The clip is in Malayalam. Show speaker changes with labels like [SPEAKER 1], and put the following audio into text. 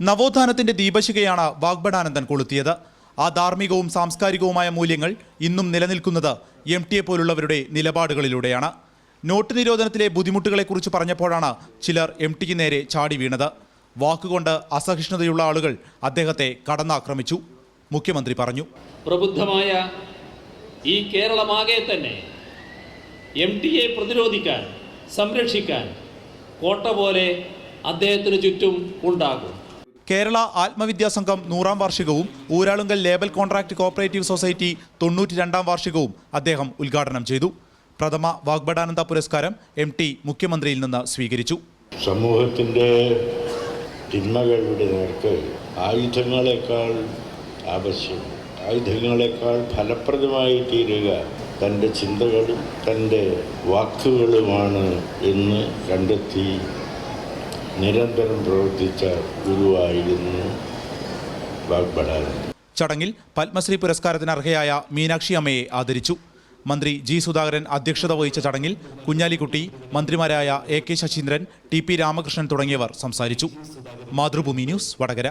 [SPEAKER 1] നവോത്ഥാനത്തിന്റെ ദീപശിഖയാണ് വാഗ്ബടാനന്ദൻ കൊളുത്തിയത്. ആ ധാർമ്മികവും സാംസ്കാരികവുമായ മൂല്യങ്ങൾ ഇന്നും നിലനിൽക്കുന്നത് MT പോലുള്ളവരുടെ നിലപാടുകളിലൂടെയാണ്. നോട്ട് നിരോധനത്തിലെ ബുദ്ധിമുട്ടുകളെക്കുറിച്ച് പറഞ്ഞപ്പോഴാണ് ചിലർ MTക്ക് നേരെ ചാടി വീണത്. വാക്കുകൊണ്ട് അസഹിഷ്ണുതയുള്ള ആളുകൾ അദ്ദേഹത്തെ കടന്നാക്രമിച്ചു. മുഖ്യമന്ത്രി പറഞ്ഞു,
[SPEAKER 2] പ്രബുദ്ധമായ ഈ കേരളമാകെ തന്നെ MTയെ പ്രതിരോധിക്കാൻ, സംരക്ഷിക്കാൻ കോട്ട പോലെ അദ്ദേഹത്തിന് ചുറ്റും ഉണ്ടാകും.
[SPEAKER 1] കേരള ആത്മവിദ്യാ സംഘം 100ാം വാർഷികവും Uralungal labour contract cooperative society 92ാം വാർഷികവും അദ്ദേഹം ഉദ്ഘാടനം ചെയ്തു. പ്രഥമ വാഗ്ബടാനന്ദ പുരസ്കാരം MT മുഖ്യമന്ത്രിയിൽ നിന്ന് സ്വീകരിച്ചു.
[SPEAKER 3] സമൂഹത്തിൻ്റെ തിന്മകളുടെ നേർക്ക് ആയുധങ്ങളെക്കാൾ ആവശ്യം, ആയുധങ്ങളെക്കാൾ ഫലപ്രദമായി തീരുക തൻ്റെ ചിന്തകളും തൻ്റെ വാക്കുകളുമാണ് എന്ന് കണ്ടെത്തി നിരന്തരം പ്രവർത്തിച്ച ഗുരുവായിരുന്നു വാഗ്ബടാനന്ദൻ.
[SPEAKER 1] ചടങ്ങിൽ പത്മശ്രീ പുരസ്കാരത്തിന് അർഹയായ മീനാക്ഷി അമ്മയെ ആദരിച്ചു. മന്ത്രി G. സുധാകരൻ അധ്യക്ഷത വഹിച്ച ചടങ്ങിൽ കുഞ്ഞാലിക്കുട്ടി, മന്ത്രിമാരായ AK ശശീന്ദ്രൻ, TP രാമകൃഷ്ണൻ തുടങ്ങിയവർ സംസാരിച്ചു. മാതൃഭൂമി ന്യൂസ്, വടകര.